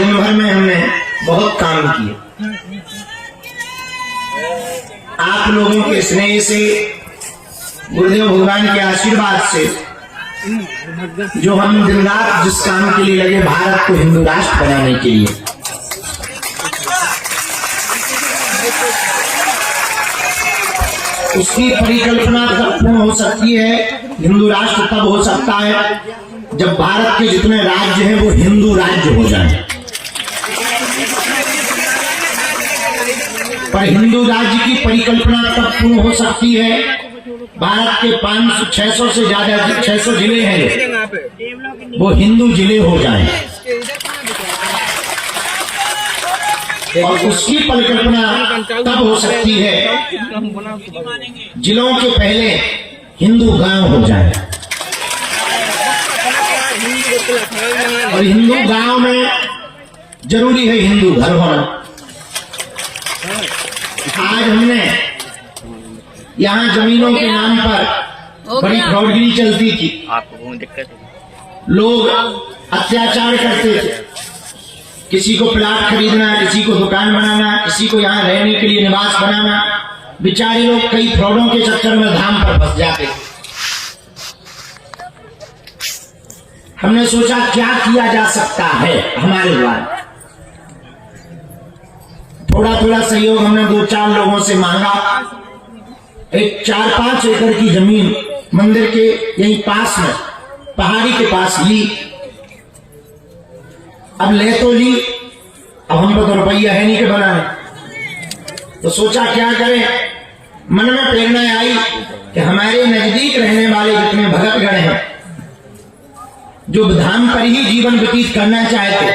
दिन भर में हमने बहुत काम किए। आप लोगों के स्नेह से, गुरुदेव भगवान के आशीर्वाद से जो हम दिन रात जिस काम के लिए लगे, भारत को हिंदू राष्ट्र बनाने के लिए, उसकी परिकल्पना तब पूर्ण हो सकती है, हिंदू राष्ट्र तब हो सकता है जब भारत के जितने राज्य हैं वो हिंदू राज्य हो जाए। पर हिंदू राज्य की परिकल्पना तब पूर्ण हो सकती है, भारत के 500-600 से ज्यादा 600 जिले हैं वो हिंदू जिले हो जाएं। और उसकी परिकल्पना तब हो सकती है जिलों के पहले हिंदू गांव हो जाए। और हिंदू गांव में जरूरी है हिंदू घर होना। आज हमने यहाँ जमीनों के नाम पर बड़ी फ्रॉडगिरी चलती थी, लोग अत्याचार करते थे, किसी को प्लाट खरीदना, किसी को दुकान बनाना, किसी को यहाँ रहने के लिए निवास बनाना। बेचारे लोग कई फ्रॉडों के चक्कर में धाम पर फंस जाते। हमने सोचा क्या किया जा सकता है हमारे द्वारा। थोड़ा थोड़ा सहयोग हमने 2-4 लोगों से मांगा। एक 4-5 एकड़ की जमीन मंदिर के यहीं पास में, पहाड़ी के पास ली। अब ले तो ली, अब हम तो रुपया है नहीं के बनाने। तो सोचा क्या करें। मन में प्रेरणा आई कि हमारे नजदीक रहने वाले जितने भगतगण हैं जो धाम पर ही जीवन व्यतीत करना चाहते,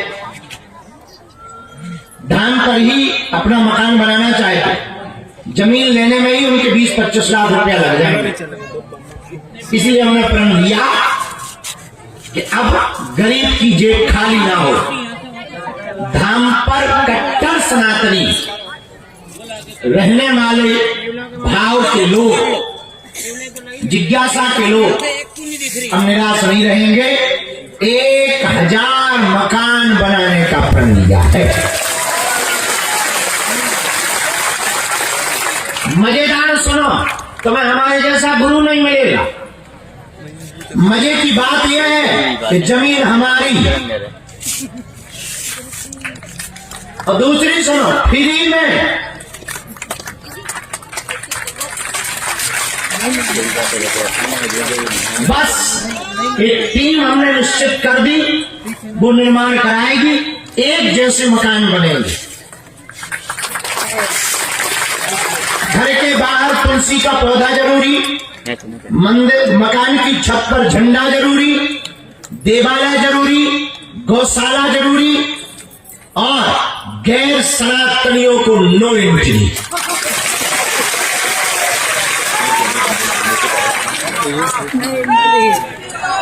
धाम पर ही अपना मकान बनाना चाहते, जमीन लेने में ही उनके 20-25 लाख रुपया लग जाएंगे। इसलिए हमने प्रण लिया कि अब गरीब की जेब खाली ना हो। धाम पर कट्टर सनातनी रहने वाले भाव के लोग, जिज्ञासा के लोग अब निराश नहीं रहेंगे। 1000 मकान बनाने का प्रण लिया है। मजेदार सुनो, तुम्हें हमारे जैसा गुरु नहीं मिलेगा। मजे की बात यह है कि जमीन हमारी, और दूसरी सुनो, फ्री में बस एक टीम हमने निश्चित कर दी, वो निर्माण कराएगी, एक जैसे मकान बनेंगे। घर के बाहर तुलसी का पौधा जरूरी, मंदिर मकान की छत पर झंडा जरूरी, देवालय जरूरी, गौशाला जरूरी, और गैर सनातनियों को नो एंट्री।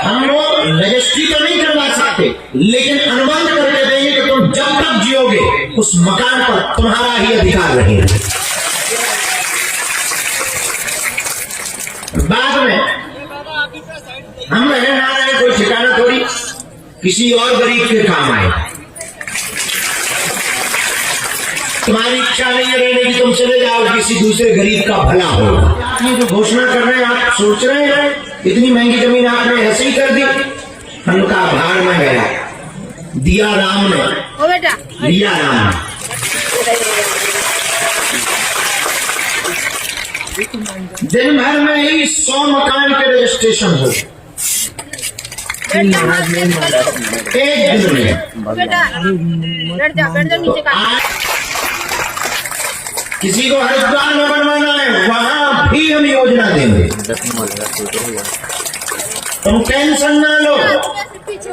हम लोग रजिस्ट्री तो नहीं करवा सकते, लेकिन अनुबंध करके देंगे कि तुम जब तक जियोगे उस मकान पर तुम्हारा ही अधिकार रहेगा। बाद में हम रहने ना रहे कोई ठिकाना थोड़ी, किसी और गरीब के काम आए। तुम्हारी इच्छा नहीं है रहने की, तुम चले जाओ, किसी दूसरे गरीब का भला होगा। ये जो घोषणा कर रहे हैं, आप सोच रहे हैं इतनी महंगी जमीन आपने ऐसे ही कर दी। उनका भार में गया, दिया राम ने, दिया राम ने। दिन भर में ही 100 मकान के रजिस्ट्रेशन हो, एक दिन में। किसी को हरिद्वार में बनवाना है, वहां भी हम योजना देंगे, तुम टेंशन ना लो। पीछे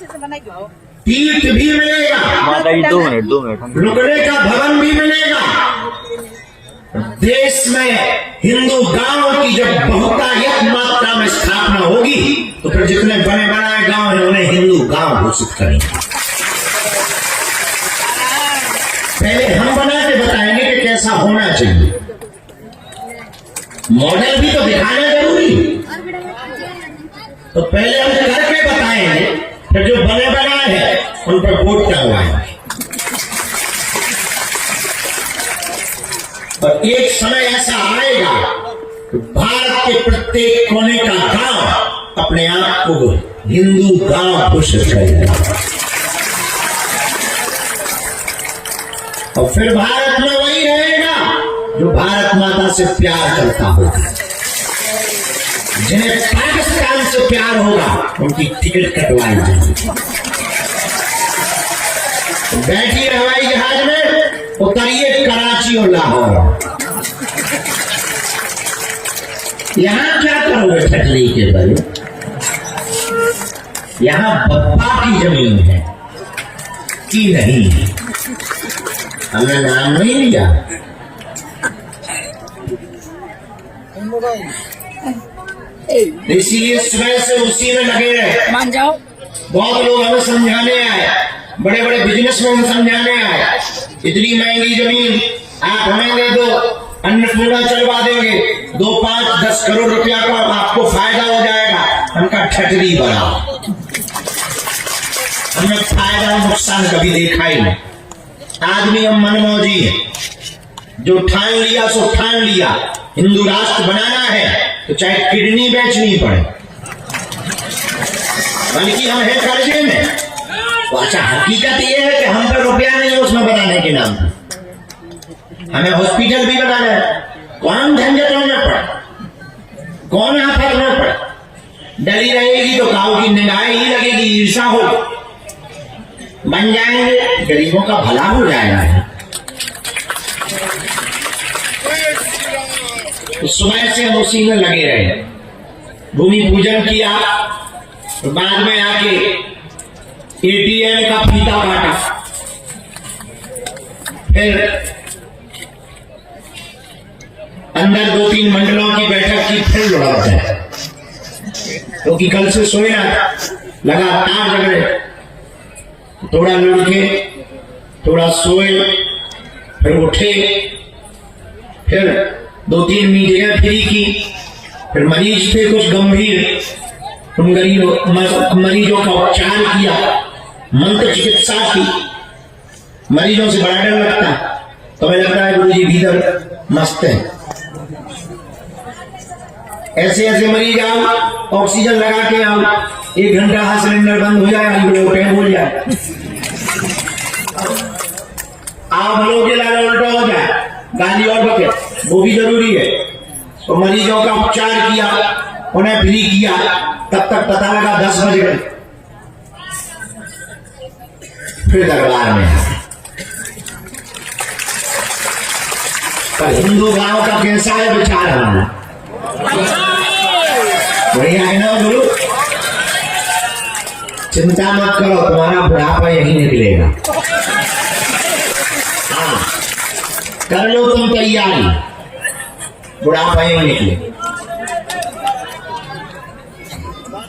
से बनाएगी, पीठ भी मिलेगा, 2 मिनट रुकने का भवन भी मिलेगा। देश में हिंदू गांव की जब बहुतायत मात्रा में स्थापना होगी तो फिर जितने बने बनाए गांव हैं उन्हें हिंदू गांव घोषित करेंगे। पहले हम बना के बताएंगे कि कैसा होना चाहिए, मॉडल भी तो दिखाना जरूरी। तो पहले हम करके बताएंगे, फिर जो बने बनाए हैं उन पर वोट करवाएंगे। और एक समय ऐसा आएगा कि भारत के प्रत्येक कोने का गांव अपने आप को हिंदू गांव घोषित करेगा। और फिर भारत में वही रहेगा जो भारत माता से प्यार करता होगा। जिन्हें पाकिस्तान से प्यार होगा उनकी टिकट कटवाई जाएगी। बैठिए हवाई जहाज में, उतरिए कराची और लाहौर। यहां क्या करोगे ठटरी के बल? यहां बप्पा की जमीन है कि नहीं? हमने नाम नहीं लिया। इसीलिए सुबह से उसी में लगे रहे। मान जाओ। बहुत लोग हमें समझाने आए, बड़े बड़े बिजनेसमैन समझाने आए, इतनी महंगी जमीन आप हमें दे दो, अन्नपूर्णा चलवा देंगे, 2, 5, 10 करोड़ रुपया का आपको फायदा हो जाएगा। हमका ठटरी बना। हमने फायदा नुकसान कभी देखा ही नहीं। आदमी हम मनमौजी है, जो ठान लिया सो ठान लिया। हिंदू राष्ट्र बनाना है तो चाहे किडनी बेचनी पड़े, बल्कि हम है कर्जे में। तो अच्छा, हकीकत यह है कि हम पर रुपया नहीं है उसमें बनाने के नाम पर। हमें हॉस्पिटल भी बनाना है, कौन झंझट में पड़े, कौन आफत में पड़े। डरी रहेगी तो काऊ की निगाहें ही लगेगी, ईर्षा हो। बन जाएंगे, गरीबों का भला हो जाएगा। तो सुबह से हम उसी में लगे रहे, भूमि पूजन किया, तो बाद में आके एटीएम का फीता काटा, फिर अंदर 2-3 मंडलों की बैठक की, फिर लौट गए क्योंकि कल से सोए ना, लगातार जग रहे। थोड़ा लुढ़के, थोड़ा सोए, फिर उठे, फिर 2-3 मीटिंगें फ्री की, फिर मरीज थे कुछ गंभीर, उन मरीजों का उपचार किया, मंत्र चिकित्सा की। मरीजों से बड़ा डर लगता है, तो हमें लगता है गुरु जी भीतर मस्त है। ऐसे ऐसे मरीज आओ, ऑक्सीजन लगा के आओ, 1 घंटा सिलेंडर बंद हो जाए, बोल जाए, आप लोग के लाल उल्टा हो जाए, गाली और बके, वो भी जरूरी है। तो मरीजों का उपचार किया, उन्हें फ्री किया, तब तक पता लगा 10 बज गए। फिर दरबार में पर हिंदू गांव का कैसा है विचार हमारा? बढ़िया है ना गुरु? चिंता मत करो, तुम्हारा बुढ़ापा यही निकलेगा। हाँ, कर लो तुम तैयारी, बुढ़ापा यही निकले।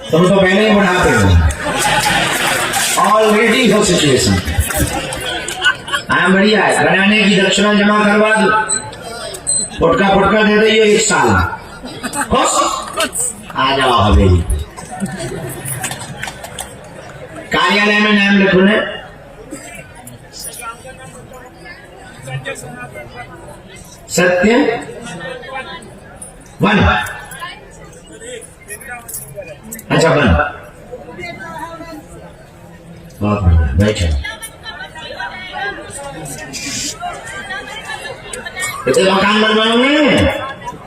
तुम तो पहले ही बुढ़ापे हो, ऑलरेडी हो सिचुएशन। हाँ बढ़िया है, बनाने की दक्षिणा जमा करवा दो, फुटका फुटका दे दो 1 साल खुश। आ जाओ हवेली, कार्यालय में नाम लिखो ना, सत्य वन। अच्छा वन, बहुत बढ़िया, बैठो। इतने मकान बनवाओगे,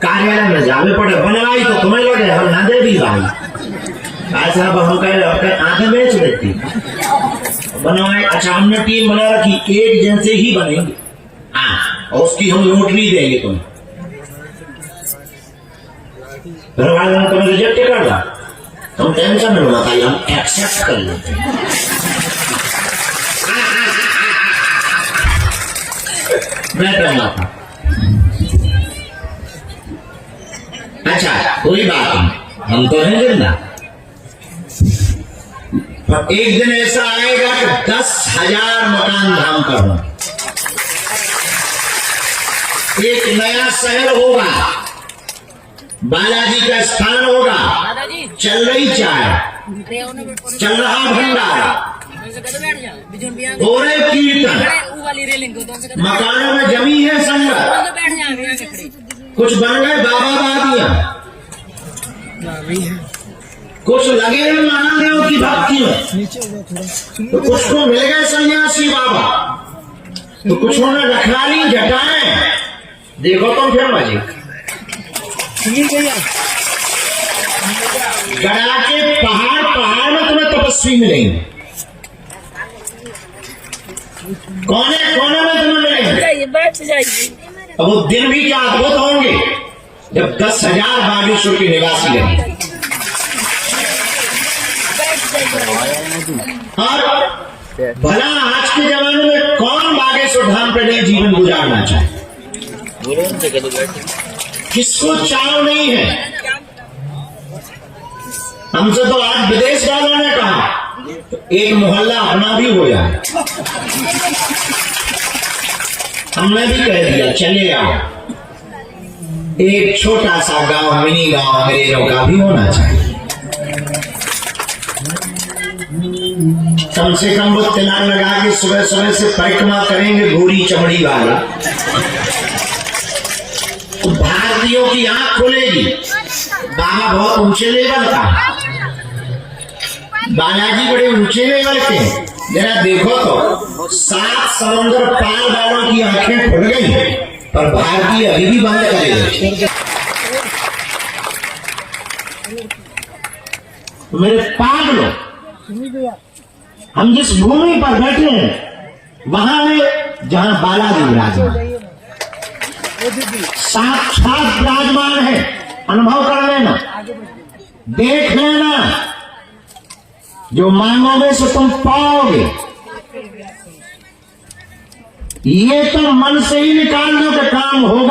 कार्यालय में जावे पड़े, बनवाई तो तुम्हें लगे, हम ना दे भी भाई। ऐसा हम कहे आंखें बेच देती बनवाए। अच्छा, हमने टीम बना रखी, एक जैसे ही बनेंगे। हाँ, और उसकी हम नोटरी देंगे तुम्हें। घर वाले ने तुम्हें रिजेक्ट कर दिया, तुम टेंशन में मत आइए, हम एक्सेप्ट कर लेते हैं। मैं कहना था, अच्छा कोई बात नहीं, हम तो नहीं जिंदा। पर एक दिन ऐसा आएगा कि 10,000 मकान धाम का होंगे, एक नया शहर होगा, बालाजी का स्थान होगा, चल रही चाय, चल रहा भंडारा, हो रहे कीर्तन, वाली रेलिंग को तो मकानों में जमी है संगत, बैठ जाए। कुछ बन गए बाबा दादियां, कुछ लगे हैं महादेव की भक्ति में, तो कुछ को मिल गए सन्यासी बाबा, तो कुछ ने रखवाली जटाएं। देखो तुम फिर मजे गड़ा के पहाड़ पहाड़ में तुम्हें तपस्वी मिलेंगे, कोने कोने में तुम्हें मिलेंगे। बैठ जाइए। अब वो दिन भी क्या अद्भुत होंगे जब 10,000 बागेश्वर के निवासी रहेंगे। और भला आज के जमाने में कौन बागेश्वर धाम पे नहीं जीवन गुजारना चाहे, किसको चाव नहीं है। हमसे तो आज विदेश वालों ने कहा तो एक मोहल्ला अपना भी हो जाए, हमने भी कह दिया चले आओ। एक छोटा सा गांव, मिनी गांव अंग्रेजों का भी होना चाहिए। कम से कम वो तिलक लगा के सुबह सुबह से परिक्रमा करेंगे गोरी चमड़ी वाले, तो भारतीयों की आंख खुलेगी। बाबा बहुत ऊंचे लेवल का, बालाजी बड़े ऊंचे लेवल के, जरा देखो तो 7 समुद्र पार वालों की आंखें खुल गई, पर भारतीय अभी भी बंद करे। मेरे पागलों, हम जिस भूमि पर बैठे हैं वहां है जहां बालाजी विराजमान, साक्षात विराजमान है। अनुभव कर लेना, देख लेना, जो मांगोगे सो तुम पाओगे। ये तो मन से ही निकाल दो कि काम होगा।